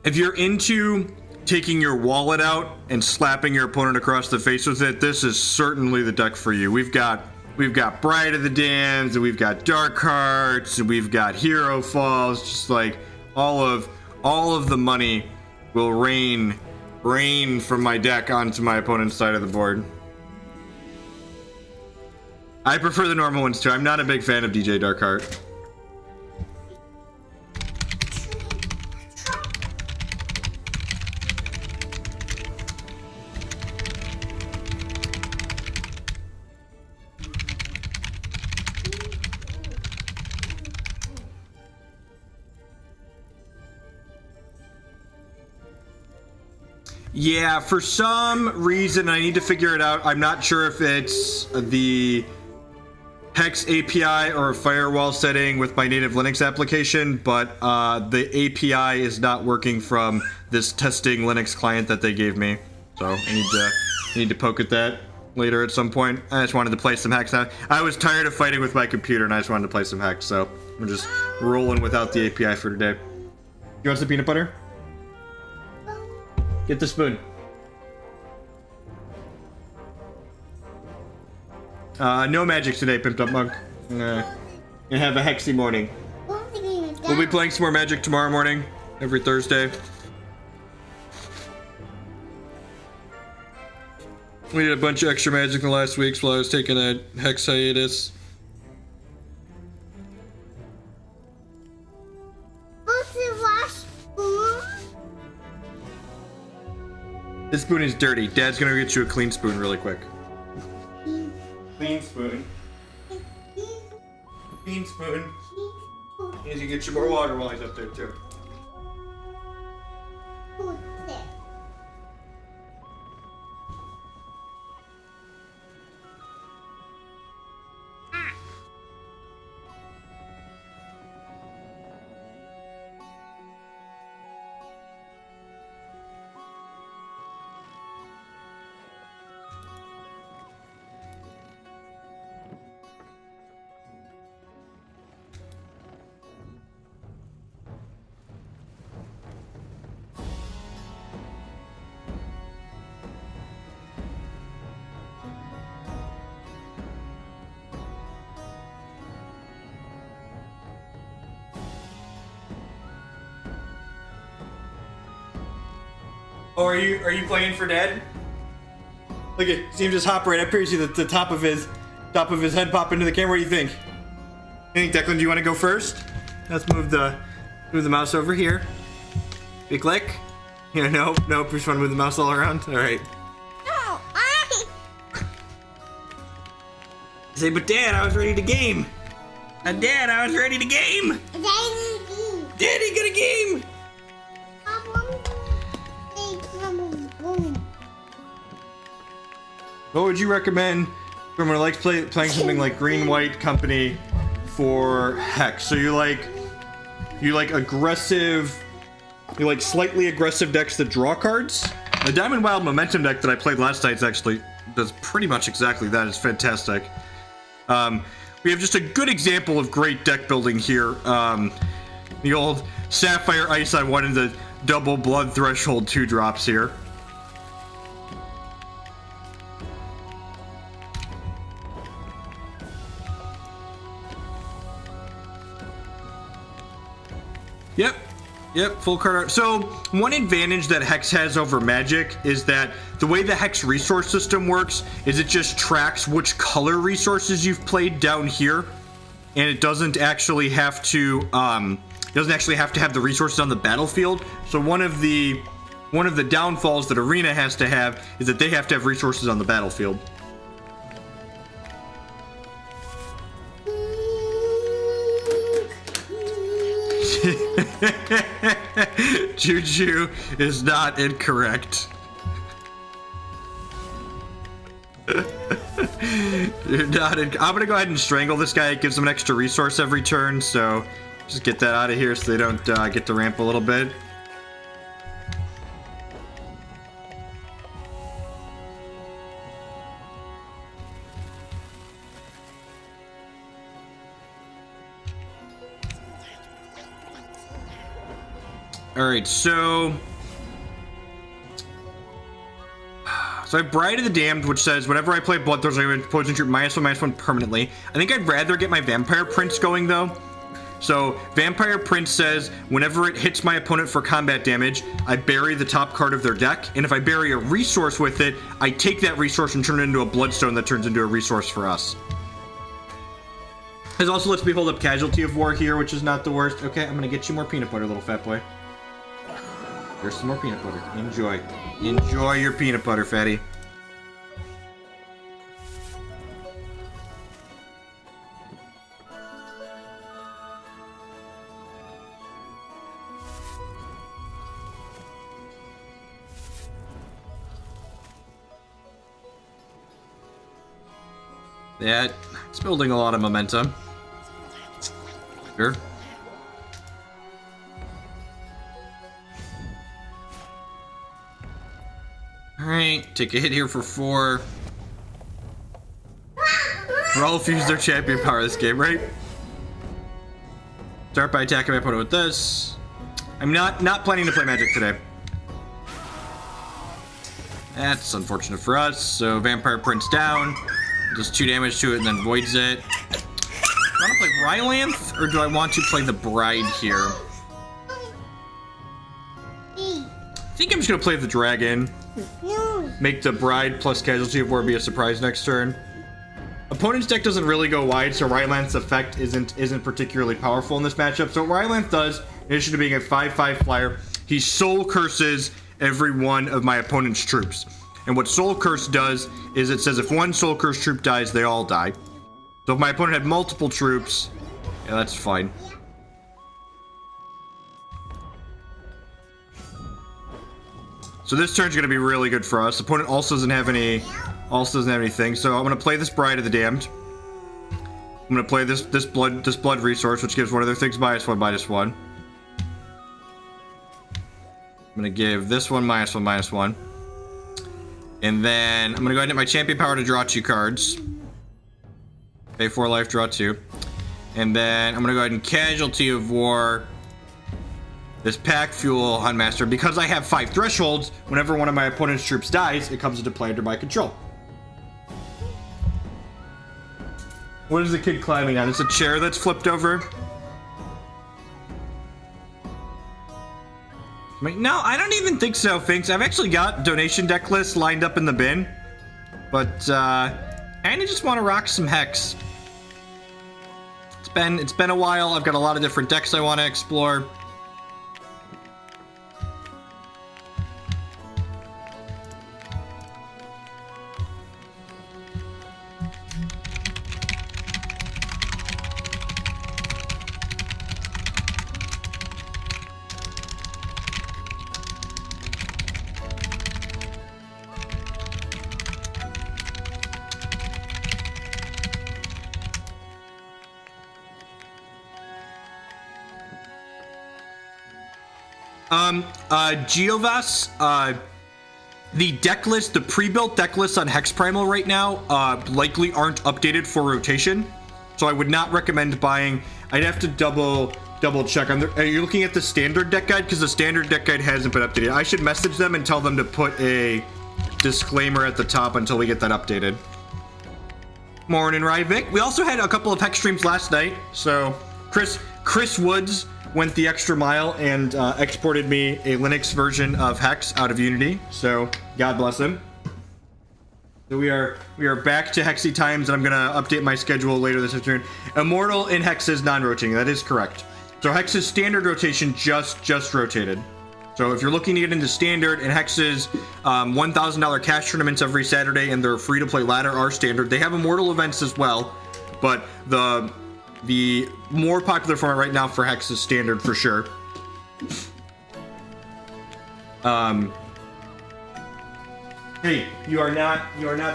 If you're into taking your wallet out and slapping your opponent across the face with it, this is certainly the deck for you. We've got Bride of the Damned, and we've got Dark Hearts, and we've got Herofall. It's just like all of the money will rain from my deck onto my opponent's side of the board. I prefer the normal ones too. I'm not a big fan of DJ Darkheart. Yeah, for some reason, I need to figure it out. I'm not sure if it's the Hex API or a firewall setting with my native Linux application, but the API is not working from this testing Linux client that they gave me. So I need to poke at that later at some point. I just wanted to play some Hex now. I was tired of fighting with my computer and I just wanted to play some Hex, so we're just rolling without the API for today. You want some peanut butter? Get the spoon. No magic today, Pimped Up Monk. And have a hexy morning. We'll be playing some more Magic tomorrow morning, every Thursday. We did a bunch of extra Magic in the last weeks while I was taking a Hex hiatus. This spoon is dirty. Dad's gonna get you a clean spoon really quick. Clean spoon. Clean spoon. He can get you more water while he's up there too. Oh, are you playing for Dad? Look at, see him just hop right up here. You see the top of his head pop into the camera. What do you think? You think, Declan, do you want to go first? Let's move the mouse over here. Big click. Yeah, nope. We just want to move the mouse all around. All right. No, Say, but Dad, I was ready to game. Dad, I was ready to game. Daddy, get a game. What would you recommend from when I like playing something like Green-White Company for Hex? So you like aggressive, you like slightly aggressive decks that draw cards? The Diamond Wild Momentum deck that I played last night actually does pretty much exactly that. It's fantastic. We have just a good example of great deck building here. The old Sapphire Ice, I wanted the double Blood Threshold 2-drops here. Yep, full card art. So, one advantage that Hex has over Magic is that the way the Hex resource system works is it just tracks which color resources you've played down here, and it doesn't actually have to have the resources on the battlefield. So one of the downfalls that Arena has to have is that they have to have resources on the battlefield. Juju is not incorrect. You're not I'm gonna go ahead and strangle this guy. It gives him an extra resource every turn, so just get that out of here so they don't get to ramp a little bit. All right, so I have Bride of the Damned, which says whenever I play Bloodthirst, I get opposing troop -1/-1 permanently. I think I'd rather get my Vampire Prince going though. So Vampire Prince says whenever it hits my opponent for combat damage, I bury the top card of their deck, and if I bury a resource with it, I take that resource and turn it into a Bloodstone that turns into a resource for us. This also lets me hold up Casualty of War here, which is not the worst. Okay, I'm gonna get you more peanut butter, little fat boy. Here's some more peanut butter. Enjoy. Enjoy your peanut butter, fatty. Yeah, it's building a lot of momentum. Sure. Alright, take a hit here for 4. Rolf used their champion power this game, right? Start by attacking my opponent with this. I'm not planning to play Magic today. That's unfortunate for us. So Vampire Prince down. Does 2 damage to it and then voids it. Do I want to play Ryaalinth, or do I want to play the Bride here? I think I'm just going to play the Dragon. Make the Bride plus Casualty of War be a surprise next turn. Opponent's deck doesn't really go wide, so Ryaalinth's effect isn't particularly powerful in this matchup. So what Ryaalinth does, in addition to being a 5/5 flyer, he soul curses every one of my opponent's troops. And what Soul Curse does is it says if one Soul Curse troop dies, they all die. So if my opponent had multiple troops, yeah, that's fine. So this turn's gonna be really good for us. Opponent also doesn't have anything. So I'm gonna play this Bride of the Damned. I'm gonna play this blood resource, which gives one of their things -1/-1. I'm gonna give this one -1/-1. And then I'm gonna go ahead and hit my champion power to draw 2 cards. Pay 4 life, draw 2. And then I'm gonna go ahead and Casualty of War this Pack Fuel Huntmaster. Because I have 5 thresholds, whenever one of my opponent's troops dies, it comes into play under my control. What is the kid climbing on? It's a chair that's flipped over. No, I don't even think so, Finks. I've actually got donation deck lists lined up in the bin. But, I kinda just want to rock some Hex. It's been a while. I've got a lot of different decks I want to explore. Geovas, the deck list, the pre-built deck lists on Hex Primal right now, likely aren't updated for rotation. So I would not recommend buying. I'd have to double check on are you looking at the standard deck guide? Because the standard deck guide hasn't been updated. I should message them and tell them to put a disclaimer at the top until we get that updated. Morning, Ryvik. We also had a couple of Hex streams last night. So Chris Woods went the extra mile and exported me a Linux version of Hex out of Unity. So God bless him. So we are back to Hexy times, and I'm gonna update my schedule later this afternoon. Immortal in Hex is non-rotating. That is correct. So Hex's standard rotation just rotated. So if you're looking to get into standard, and Hex's $1,000 cash tournaments every Saturday, and their free-to-play ladder are standard. They have Immortal events as well, but the more popular format right now for Hex is standard for sure. Hey, you are not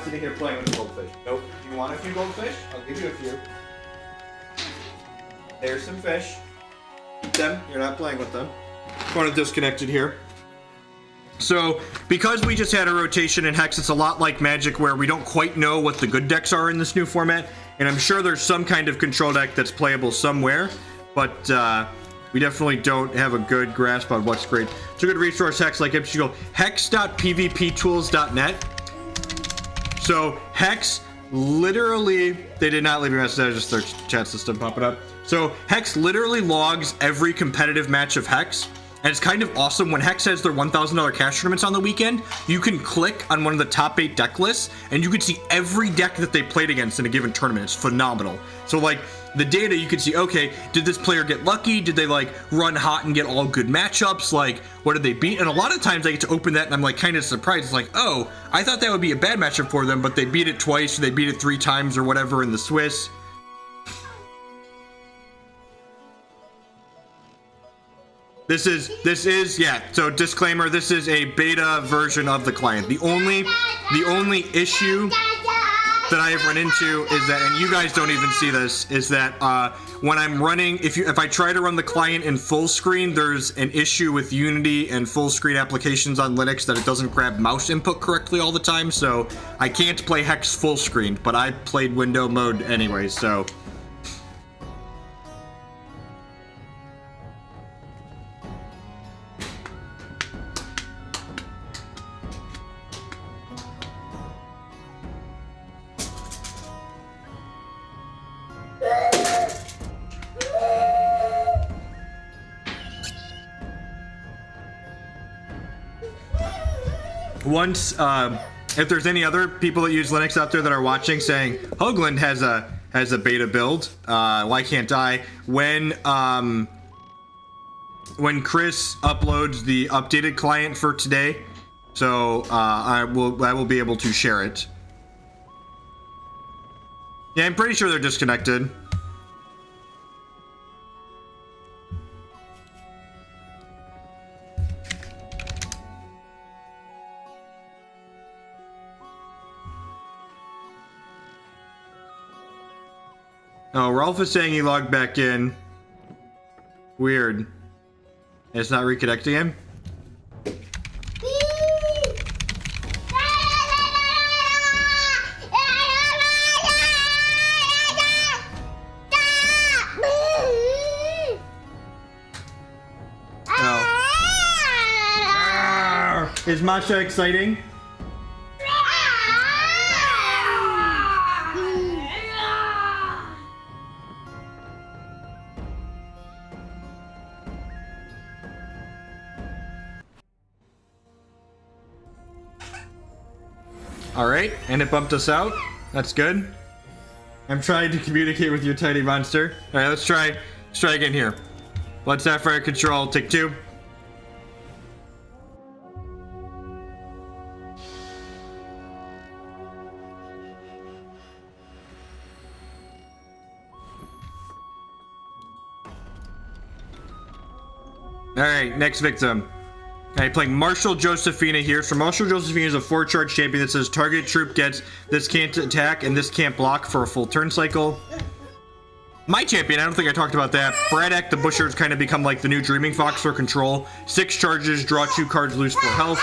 sitting here playing with the goldfish. Nope. You want a few goldfish? I'll give you a few. There's some fish. Eat them. You're not playing with them. Opponent disconnected here. So, because we just had a rotation in Hex, it's a lot like Magic where we don't quite know what the good decks are in this new format. And I'm sure there's some kind of control deck that's playable somewhere. But we definitely don't have a good grasp on what's great. It's a good resource, Hex, like if you go hex.pvptools.net. So Hex literally, they did not leave a message, I just their chat system popping up. So Hex literally logs every competitive match of Hex. And it's kind of awesome when Hex has their $1,000 cash tournaments on the weekend. You can click on one of the top 8 deck lists and you can see every deck that they played against in a given tournament. It's phenomenal. So like the data, you can see, okay, did this player get lucky? Did they like run hot and get all good matchups? Like, what did they beat? And a lot of times I get to open that and I'm like kind of surprised. It's like, oh, I thought that would be a bad matchup for them, but they beat it twice or they beat it 3 times or whatever in the Swiss. This is, yeah, so disclaimer, this is a beta version of the client. The only issue that I have run into is that, and you guys don't even see this, is that when I'm running, if I try to run the client in full screen, there's an issue with Unity and full screen applications on Linux that it doesn't grab mouse input correctly all the time, so I can't play Hex full screen, but I played window mode anyway, so. Once, if there's any other people that use Linux out there that are watching saying, Hoagland has a beta build, why can't I? When Chris uploads the updated client for today, so I will be able to share it. Yeah, I'm pretty sure they're disconnected. Oh, Rolf is saying he logged back in. Weird. It's not reconnecting him? Oh. Is Masha exciting? Alright, and it bumped us out. That's good. I'm trying to communicate with your tiny monster. Alright, let's try again here. Blood Sapphire control, take 2. Alright, next victim. Okay, playing Marshal Josephina here. So Marshal Josephina is a 4-charge champion that says target troop gets this can't attack and this can't block for a full turn cycle. My champion, I don't think I talked about that. Braddock the Busher has kind of become like the new Dreaming Fox for control. 6 charges, draw 2 cards, lose 4 health.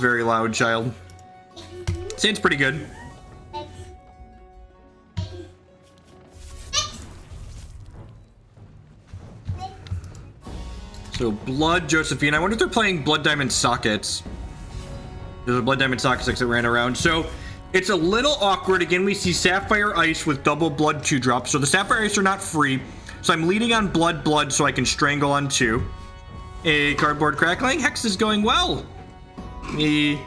Very loud, child. Sounds pretty good. So Blood Josephine. I wonder if they're playing Blood Diamond Sockets. There's a Blood Diamond Sockets that ran around. So it's a little awkward. Again, we see Sapphire Ice with double Blood 2-drops. So the Sapphire Ice are not free. So I'm leading on Blood so I can Strangle on 2. A Cardboard Crackling. Hex is going well. The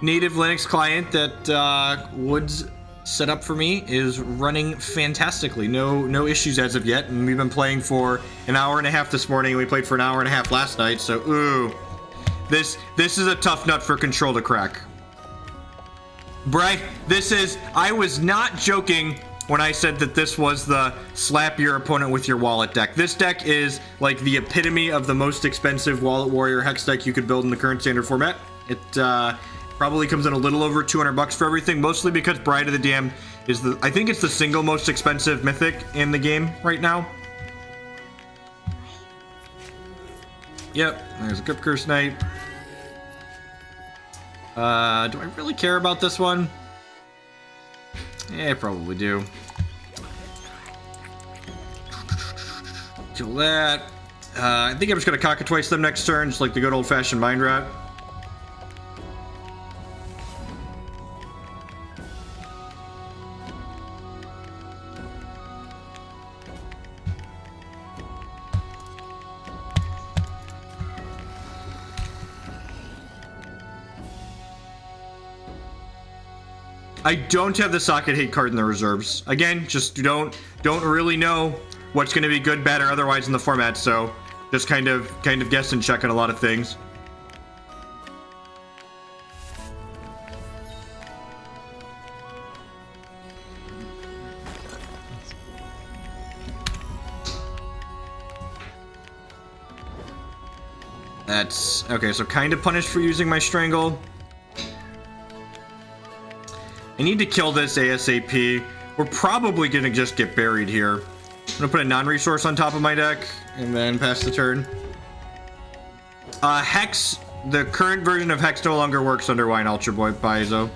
native Linux client that Woods set up for me is running fantastically. No issues as of yet, and we've been playing for an hour and a half this morning, and we played for an hour and a half last night, so ooh. This is a tough nut for control to crack. Bright, I was not joking when I said that this was the slap your opponent with your wallet deck. This deck is like the epitome of the most expensive Wallet Warrior Hex deck you could build in the current standard format. It probably comes in a little over 200 bucks for everything, mostly because Bride of the Damned is I think it's the single most expensive mythic in the game right now. Yep, there's a Grip Curse Knight. Do I really care about this one? Yeah, I probably do. kill that. I think I'm just gonna Cockatwice them next turn, just like the good old-fashioned Mind Rat. I don't have the Socket Hate card in the reserves. Again, just don't really know what's going to be good, bad, or otherwise in the format, so just kind of guess and check on a lot of things. That's okay, so kind of punished for using my Strangle. I need to kill this ASAP. We're probably gonna just get buried here. I'm gonna put a non-resource on top of my deck and then pass the turn. Hex, the current version of Hex no longer works under Wine Ultra Boy Paizo.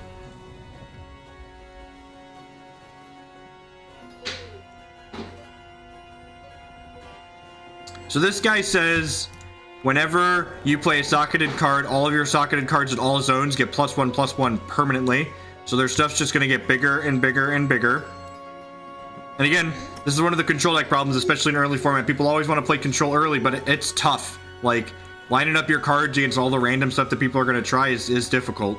So this guy says, whenever you play a socketed card, all of your socketed cards in all zones get +1/+1 permanently. So their stuff's just going to get bigger and bigger and bigger. And again, this is one of the control deck problems, especially in early format. People always want to play control early, but it's tough. Like, lining up your cards against all the random stuff that people are going to try is difficult.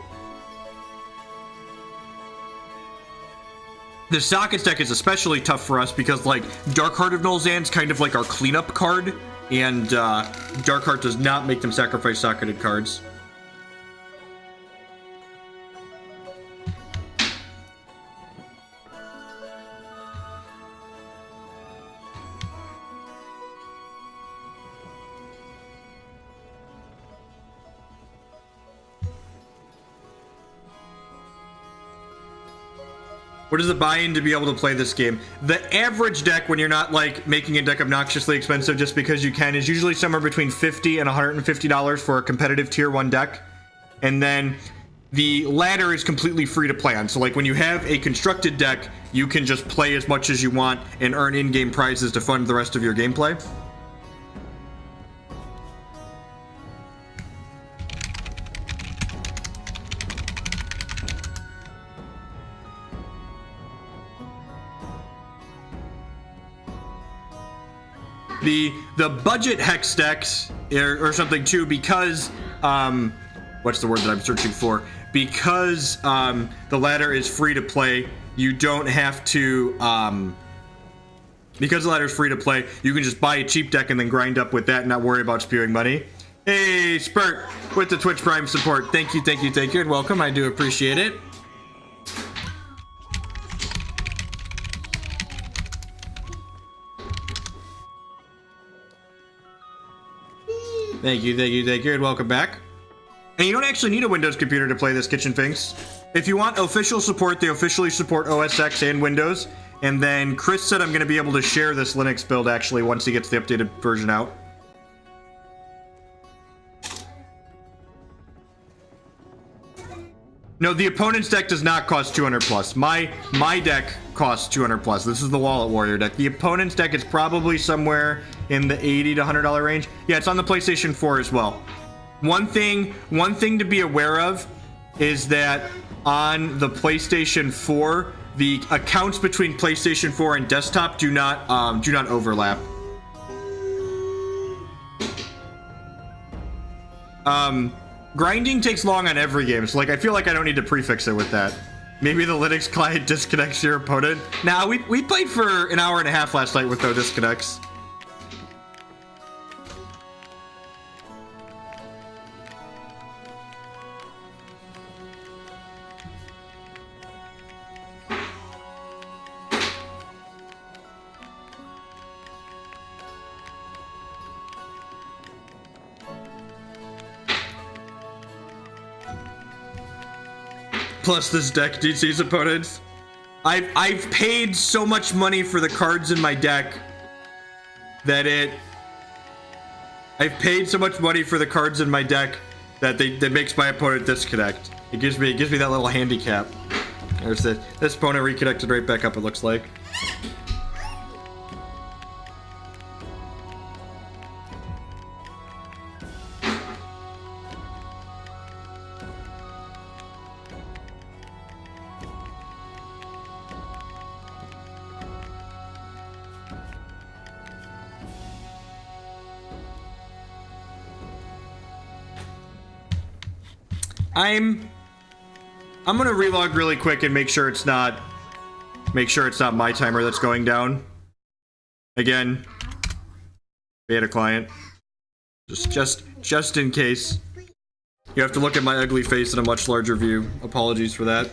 The Sockets deck is especially tough for us because, like, Dark Heart of Nulzann's kind of like our cleanup card, and Dark Heart does not make them sacrifice socketed cards. What is the buy-in to be able to play this game? The average deck, when you're not like making a deck obnoxiously expensive just because you can, is usually somewhere between $50 and $150 for a competitive tier 1 deck. And then the ladder is completely free to play on. So like when you have a constructed deck, you can just play as much as you want and earn in-game prizes to fund the rest of your gameplay. The budget Hex decks or something too, because what's the word that I'm searching for? Because the ladder is free to play, you don't have to because the ladder is free to play, you can just buy a cheap deck and then grind up with that and not worry about spewing money. Hey, Spurt with the Twitch Prime support. Thank you, and welcome. I do appreciate it. Thank you, and welcome back. And you don't actually need a Windows computer to play this Kitchen Finks. If you want official support, they officially support OS X and Windows. And then Chris said I'm going to be able to share this Linux build actually once he gets the updated version out. No, the opponent's deck does not cost 200 plus. My deck costs 200 plus. This is the Wallet Warrior deck. The opponent's deck is probably somewhere in the $80 to $100 range. Yeah, it's on the PlayStation 4 as well. One thing to be aware of is that on the PlayStation 4, the accounts between PlayStation 4 and desktop do not overlap. Grinding takes long on every game, so like I feel like I don't need to prefix it with that. Maybe the Linux client disconnects your opponent. Nah, we played for an hour and a half last night with no disconnects. Plus this deck DC's opponents. I've paid so much money for the cards in my deck that I've paid so much money for the cards in my deck that makes my opponent disconnect. It gives me that little handicap. There's this opponent reconnected right back up, it looks like. I'm gonna relog really quick and make sure it's not my timer that's going down. Again, beta client. Just in case. You have to look at my ugly face in a much larger view. Apologies for that.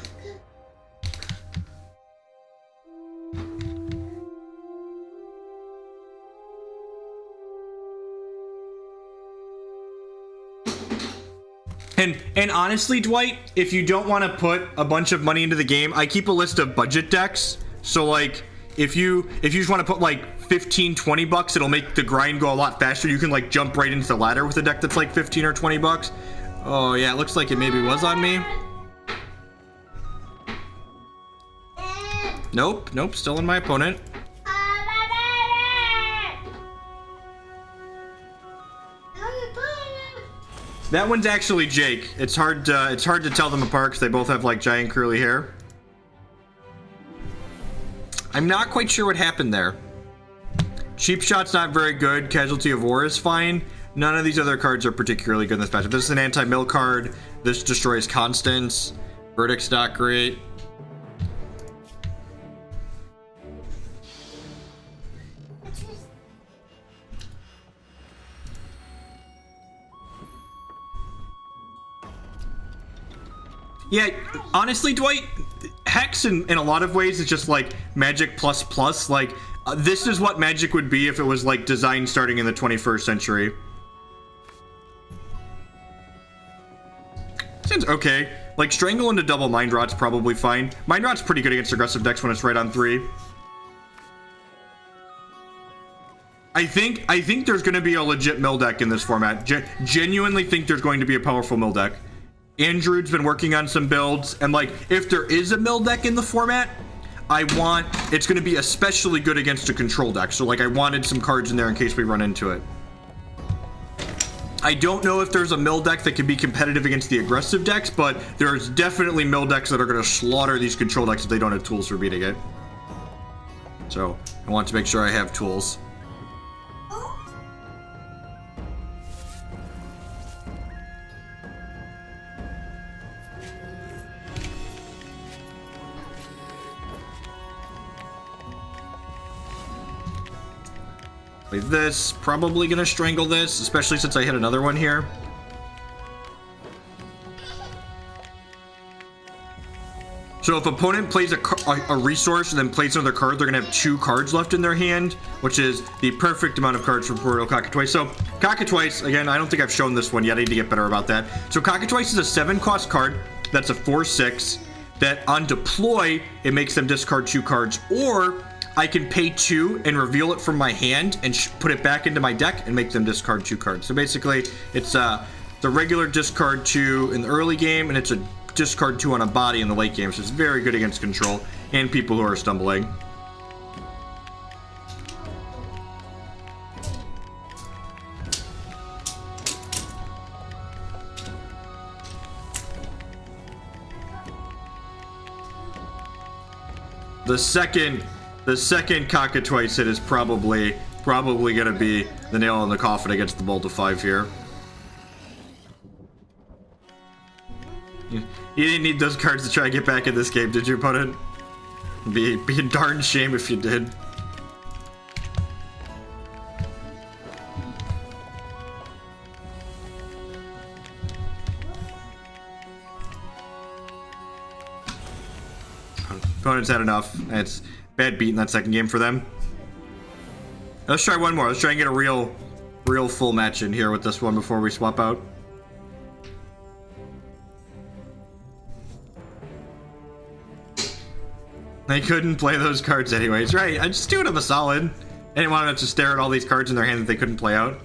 And honestly, Dwight, if you don't want to put a bunch of money into the game, I keep a list of budget decks. So like, if you just want to put like 15, 20 bucks, it'll make the grind go a lot faster. You can like jump right into the ladder with a deck that's like 15 or 20 bucks. Oh yeah, it looks like it maybe was on me. Nope, still on my opponent. That one's actually Jake. It's hard to tell them apart because they both have like giant curly hair. I'm not quite sure what happened there. Cheap Shot's not very good. Casualty of War is fine. None of these other cards are particularly good in this matchup. This is an anti-mill card. This destroys constants. Verdict's not great. Yeah, honestly, Dwight, Hex in a lot of ways is just like Magic plus plus. Like, this is what Magic would be if it was like designed starting in the 21st century. Seems okay. Like, Strangle into double Mind Rot's probably fine. Mind Rot's pretty good against aggressive decks when it's right on 3. I think there's going to be a legit mill deck in this format. Genuinely think there's going to be a powerful mill deck. Andrew's been working on some builds, and like, if there is a mill deck in the format, it's going to be especially good against a control deck. So like, I wanted some cards in there in case we run into it. I don't know if there's a mill deck that can be competitive against the aggressive decks, but there's definitely mill decks that are going to slaughter these control decks if they don't have tools for beating it. So I want to make sure I have tools. Play this, probably gonna Strangle this, especially since I hit another one here. So if opponent plays a resource and then plays another card, they're gonna have 2 cards left in their hand, which is the perfect amount of cards for Primordial Cockatwice. So Cockatwice, again, I don't think I've shown this one yet. I need to get better about that. So Cockatwice is a 7-cost card. That's a 4/6. That on deploy, it makes them discard 2 cards, or I can pay 2 and reveal it from my hand and put it back into my deck and make them discard 2 cards. So basically, it's the regular discard 2 in the early game, and it's a discard 2 on a body in the late game. So it's very good against control and people who are stumbling. The second Cockatwice hit is probably gonna be the nail in the coffin against the Bolt of 5 here. You didn't need those cards to try to get back in this game, did you, opponent? Be a darn shame if you did. Opponent's had enough. It's bad beat in that second game for them. Let's try one more. Let's try and get a real full match in here with this one before we swap out. They couldn't play those cards anyways, right? I just do them a solid. I didn't want them to stare at all these cards in their hand that they couldn't play out.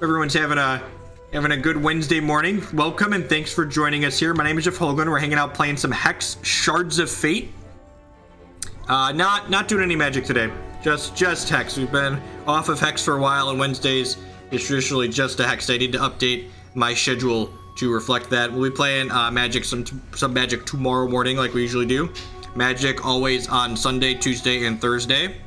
Everyone's having a good Wednesday morning. Welcome and thanks for joining us here. My name is Jeff Hogan. We're hanging out playing some Hex Shards of Fate. Not doing any Magic today. Just Hex. We've been off of Hex for a while on Wednesdays. is traditionally just a Hex. I need to update my schedule to reflect that. We'll be playing Magic, some Magic tomorrow morning like we usually do. Magic always on Sunday, Tuesday, and Thursday.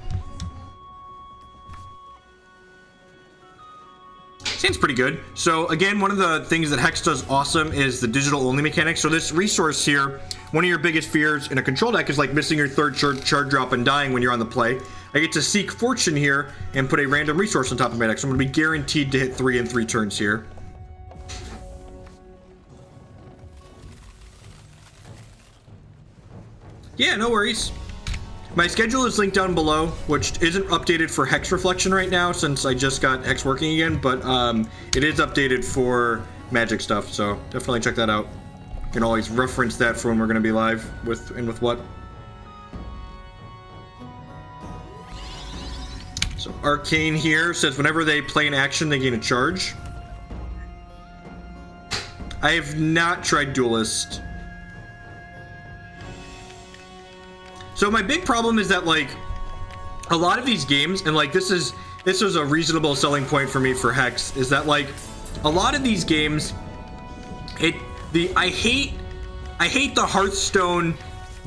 Seems pretty good. So again, one of the things that Hex does awesome is the digital only mechanics. So this resource here, one of your biggest fears in a control deck is like missing your third shard drop and dying when you're on the play. I get to seek fortune here and put a random resource on top of my deck. So I'm gonna be guaranteed to hit 3 in 3 turns here. Yeah, no worries. My schedule is linked down below, which isn't updated for Hex Reflection right now since I just got Hex working again, but it is updated for Magic stuff, so definitely check that out. You can always reference that for when we're going to be live with what. So Arcane here says whenever they play an action, they gain a charge. I have not tried Duelist. So my big problem is that like a lot of these games, and like this was a reasonable selling point for me for Hex, is that like a lot of these games, I hate the Hearthstone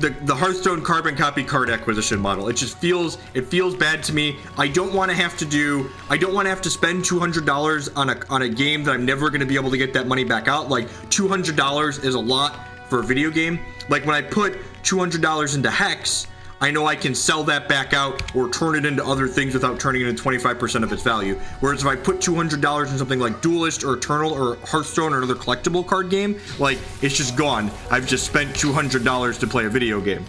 the Hearthstone carbon copy card acquisition model. It just feels bad to me. I don't want to have to spend $200 on a game that I'm never going to be able to get that money back out. Like $200 is a lot for a video game. Like when I put $200 into Hex, I know I can sell that back out or turn it into other things without turning it into 25% of its value. Whereas if I put $200 in something like Duelist or Eternal or Hearthstone or another collectible card game, like it's just gone. I've just spent $200 to play a video game.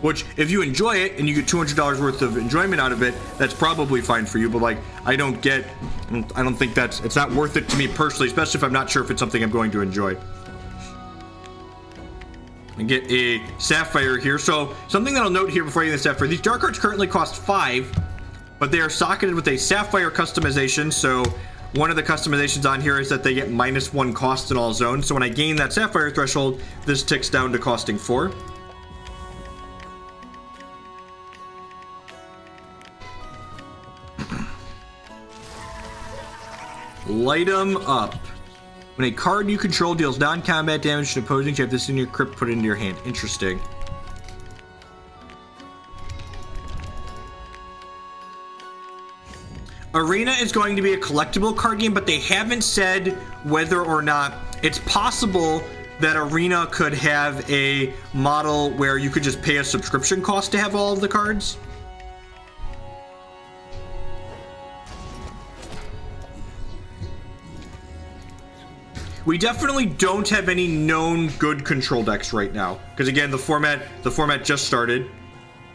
Which, if you enjoy it and you get $200 worth of enjoyment out of it, that's probably fine for you. But like, I don't think it's not worth it to me personally, especially if I'm not sure if it's something I'm going to enjoy. And get a Sapphire here. So something that I'll note here before I get the Sapphire, these dark cards currently cost 5, but they are socketed with a Sapphire customization. So one of the customizations on here is that they get -1 cost in all zones. So when I gain that Sapphire threshold, this ticks down to costing 4. Light 'em up. When a card you control deals non-combat damage to opposing, you have this in your crypt, put it into your hand. Interesting. Arena is going to be a collectible card game, but they haven't said whether or not it's possible that Arena could have a model where you could just pay a subscription cost to have all of the cards. We definitely don't have any known good control decks right now, because again, the format just started,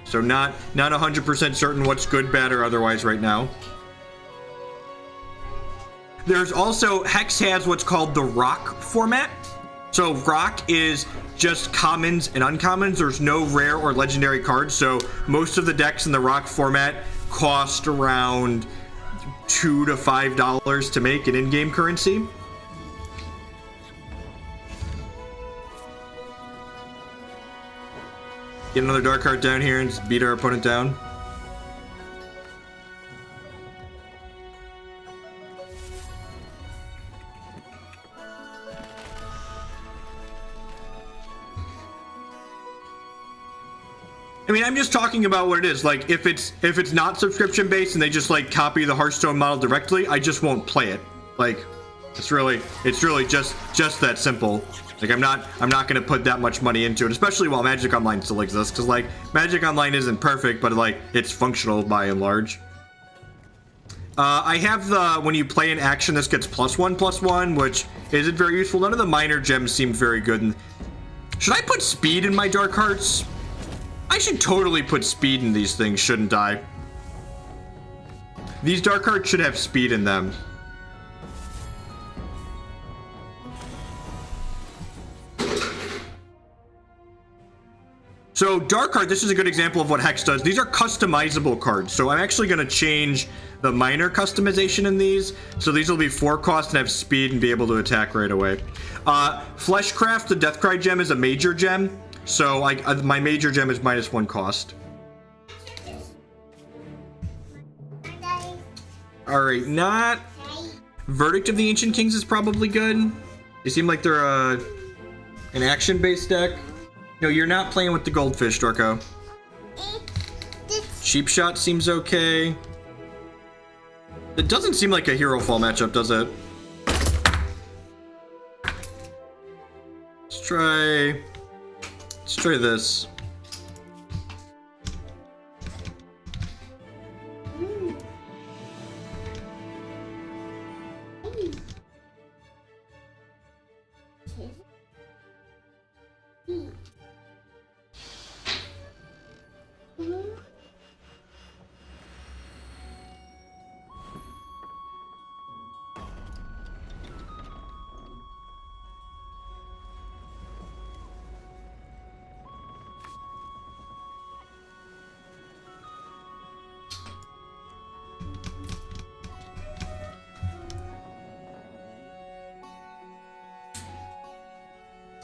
so not 100% certain what's good, bad, or otherwise right now. There's also Hex has what's called the Rock format. So Rock is just commons and uncommons. There's no rare or legendary cards, so most of the decks in the Rock format cost around $2 to $5 to make in in-game currency. Get another dark card down here and just beat our opponent down. I mean, I'm just talking about what it is. Like, if it's not subscription based and they just like copy the Hearthstone model directly, I just won't play it. Like, it's really just that simple. Like, I'm not gonna put that much money into it, especially while Magic Online still exists, because like Magic Online isn't perfect, but like it's functional by and large. I have the when you play an action, this gets +1/+1, which isn't very useful. None of the minor gems seem very good. And should I put speed in my dark hearts? I should totally put speed in these things, shouldn't I? These dark hearts should have speed in them. So dark card, this is a good example of what Hex does. These are customizable cards. So I'm actually going to change the minor customization in these. So these will be 4 cost and have speed and be able to attack right away. Fleshcraft, the Deathcry gem, is a major gem. So my major gem is -1 cost. All right, not Verdict of the Ancient Kings is probably good. They seem like they're an action-based deck. No, you're not playing with the goldfish, Dorko. Cheap Shot seems okay. It doesn't seem like a Herofall matchup, does it? Let's try this.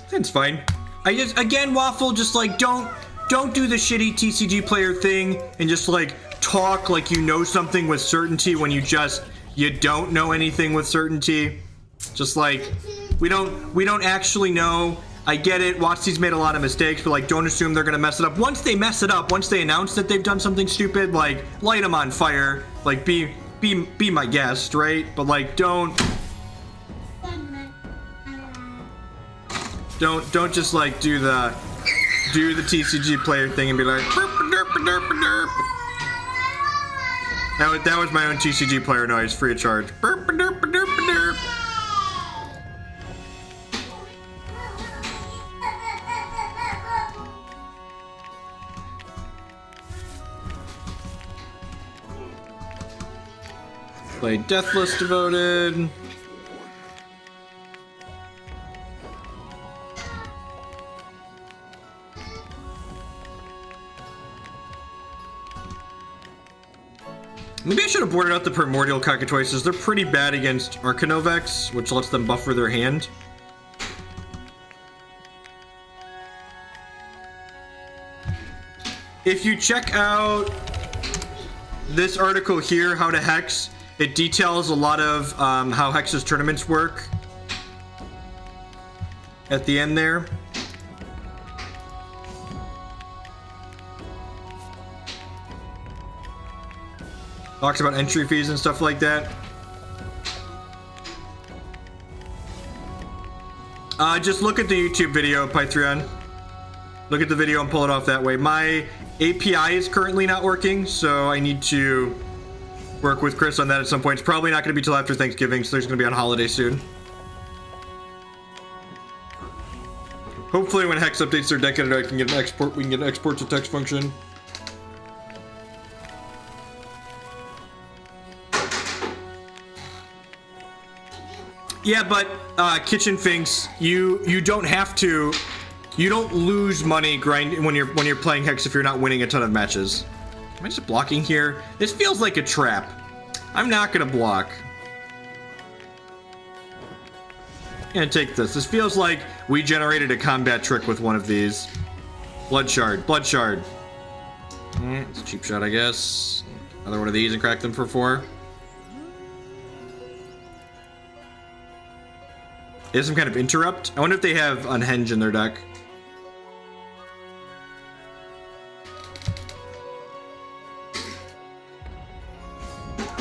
It's fine. Again, Waffle, just like don't do the shitty TCG player thing and just like talk like you know something with certainty when you don't know anything with certainty. Just like we don't actually know. I get it. Watsy's made a lot of mistakes, but like don't assume they're gonna mess it up. Once they mess it up, once they announce that they've done something stupid, like light them on fire. Like be my guest, right? But like don't just like do the TCG player thing and be like burp, derp, derp, derp. That was my own TCG player noise, free of charge. Burp, derp, derp, derp. Play Deathless Devoted. Maybe I should have boarded out the Primordial Cockatwices. They're pretty bad against Arcanovex, which lets them buffer their hand. If you check out this article here, How to Hex, it details a lot of how Hex's tournaments work at the end there. Talks about entry fees and stuff like that. Just look at the YouTube video, Pythreon. Look at the video and pull it off that way. My API is currently not working, so I need to work with Chris on that at some point. It's probably not going to be till after Thanksgiving, so there's going to be on holiday soon. Hopefully when Hex updates their deck editor, I can get an export. We can get an export to text function. Yeah, but Kitchen Finks, you don't have to. You don't lose money grind when you're playing Hex if you're not winning a ton of matches. Am I just blocking here? This feels like a trap. I'm not gonna block. I'm gonna take this. This feels like we generated a combat trick with one of these. Blood Shard. Blood Shard. It's a cheap shot, I guess. Another one of these and crack them for 4. Is some kind of interrupt? I wonder if they have Unhenge in their deck.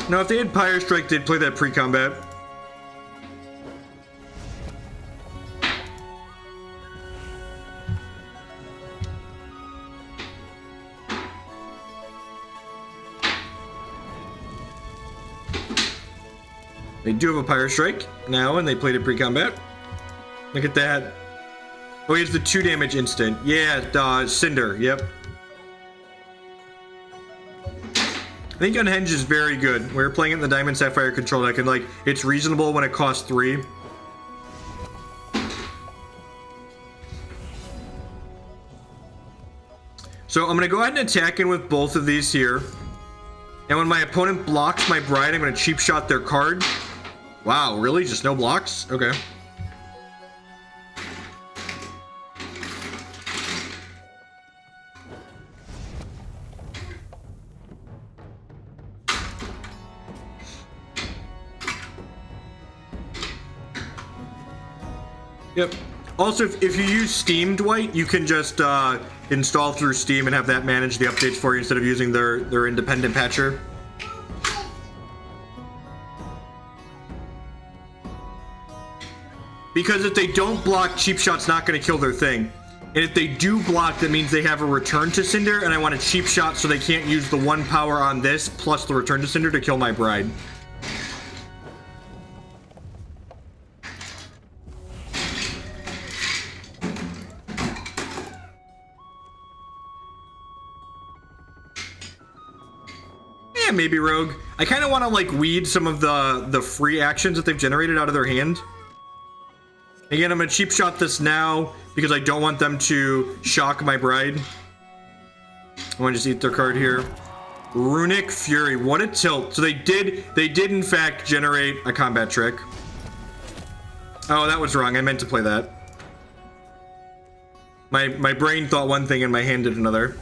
No, if they had Pyre Strike, they'd play that pre-combat. They do have a Pyre Strike now, and they played it pre-combat. Look at that. Oh, he has the 2 damage instant. Yeah, Cinder, yep. I think Unhenge is very good. We're playing it in the Diamond Sapphire control deck, and like, it's reasonable when it costs 3. So I'm gonna go ahead and attack in with both of these here. And when my opponent blocks my Bride, I'm gonna cheap shot their card. Wow, really? Just no blocks? Okay. Yep. Also, if you use Steam, Dwight, you can just install through Steam and have that manage the updates for you instead of using their independent patcher. Because if they don't block, Cheap Shot's not going to kill their thing. And if they do block, that means they have a return to Cinder, and I want a Cheap Shot so they can't use the 1 power on this plus the return to Cinder to kill my bride. Yeah, maybe Rogue. I kind of want to like weed some of the free actions that they've generated out of their hand. Again, I'm gonna Cheap Shot this now because I don't want them to shock my bride. I want to just eat their card here. Runic Fury, what a tilt. So they did in fact generate a combat trick. Oh, that was wrong. I meant to play that. My brain thought one thing and my hand did another.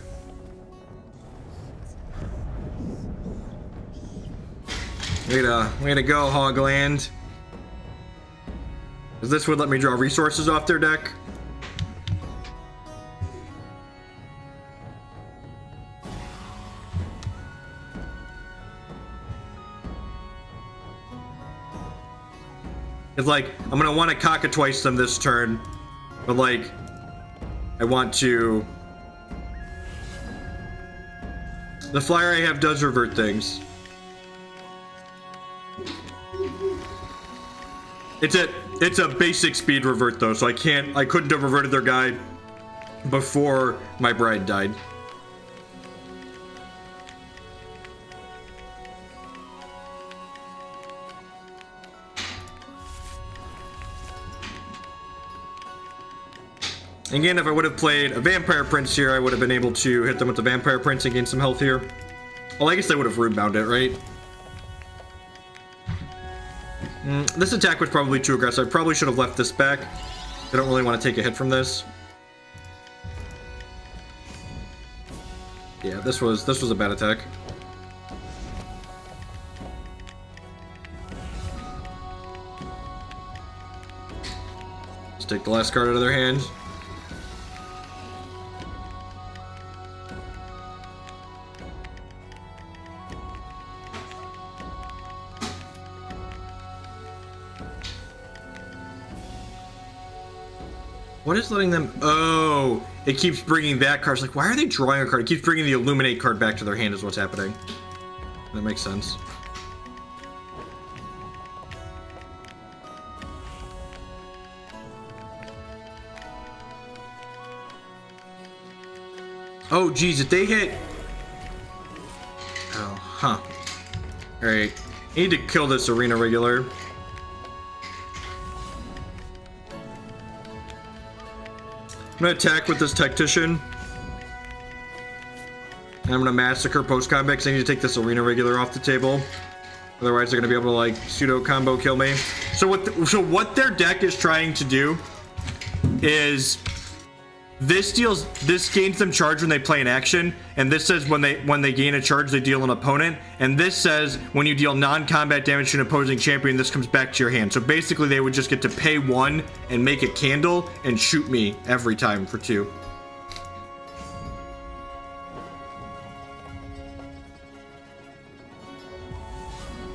Way to go, Hogland. Because this would let me draw resources off their deck. It's like, I'm gonna want to Cockatwice them this turn, but like, I want to... The flyer I have does revert things. It's a basic speed revert though, so I couldn't have reverted their guy before my bride died. Again, if I would have played a Vampire Prince here, I would have been able to hit them with the Vampire Prince and gain some health here. Well, I guess I would have Rune Bound it, right? This attack was probably too aggressive. I probably should have left this back. I don't really want to take a hit from this. Yeah, this was a bad attack. Let's take the last card out of their hand. What is letting them... Oh, it keeps bringing that card. It's like, why are they drawing a card? It keeps bringing the Illuminate card back to their hand is what's happening. That makes sense. Oh, geez, if they hit... Oh, huh. Alright. I need to kill this Arena Regular. I'm gonna attack with this Tactician. And I'm gonna Massacre post-combat because I need to take this Arena Regular off the table. Otherwise they're gonna be able to like pseudo-combo kill me. So what their deck is trying to do is this gains them charge when they play an action, and this says when they gain a charge they deal an opponent, and this says when you deal non-combat damage to an opposing champion, this comes back to your hand. So basically they would just get to pay 1 and make a candle and shoot me every time for 2.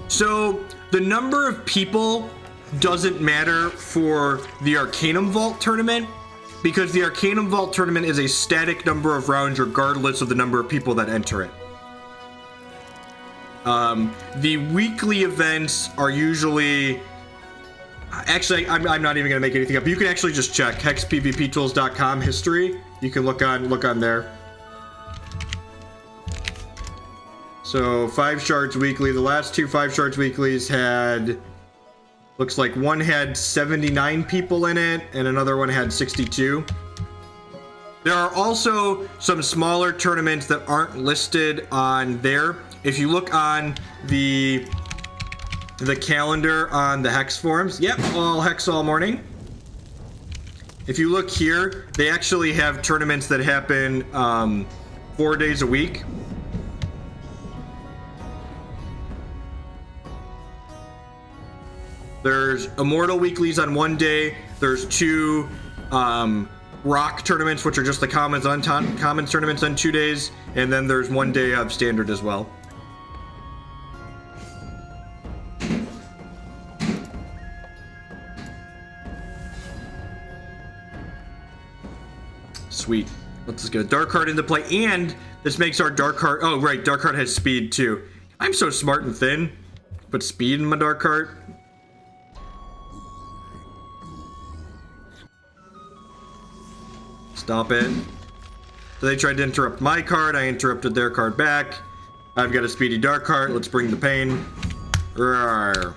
So the number of people doesn't matter for the Arcanum Vault tournament, because the Arcanum Vault tournament is a static number of rounds regardless of the number of people that enter it. The weekly events are usually... Actually, I'm not even going to make anything up. You can actually just check hexpvptools.com history. You can look on there. So 5 shards weekly. The last 2 5 shards weeklies had... Looks like one had 79 people in it, and another one had 62. There are also some smaller tournaments that aren't listed on there. If you look on the calendar on the Hex forums, yep, all Hex all morning. If you look here, they actually have tournaments that happen 4 days a week. There's Immortal Weeklies on one day, There's 2 rock tournaments, which are just the commons tournaments on 2 days, and then there's 1 day of standard as well. Sweet. Let's just get a dark card into play, and this makes our dark card. Oh, right, dark card has speed too. I'm so smart and thin. Put speed in my dark card. Stop it. So they tried to interrupt my card. I interrupted their card back. I've got a speedy dark card. Let's bring the pain. Rawr.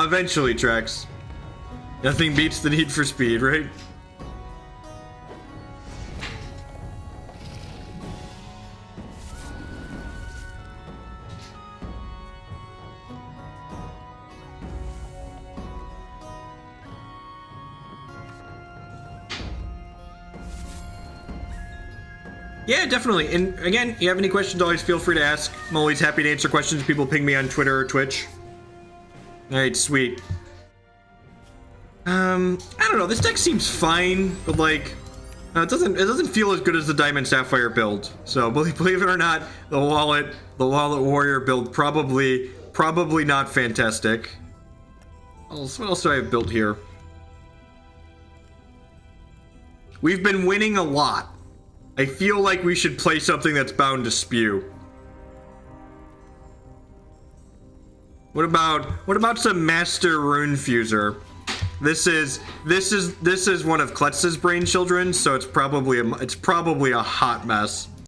Eventually, Trex. Nothing beats the need for speed, right? Yeah, definitely. And again, you have any questions, always feel free to ask. I'm always happy to answer questions. People ping me on Twitter or Twitch. Alright, sweet. I don't know, this deck seems fine, but like, it doesn't feel as good as the Diamond Sapphire build. So believe it or not, the Wallet Warrior build probably not fantastic. What else do I have built here? We've been winning a lot. I feel like we should play something that's bound to spew. What about some Master Rune Fuser? This is one of Kletz's brain children, so it's probably a hot mess.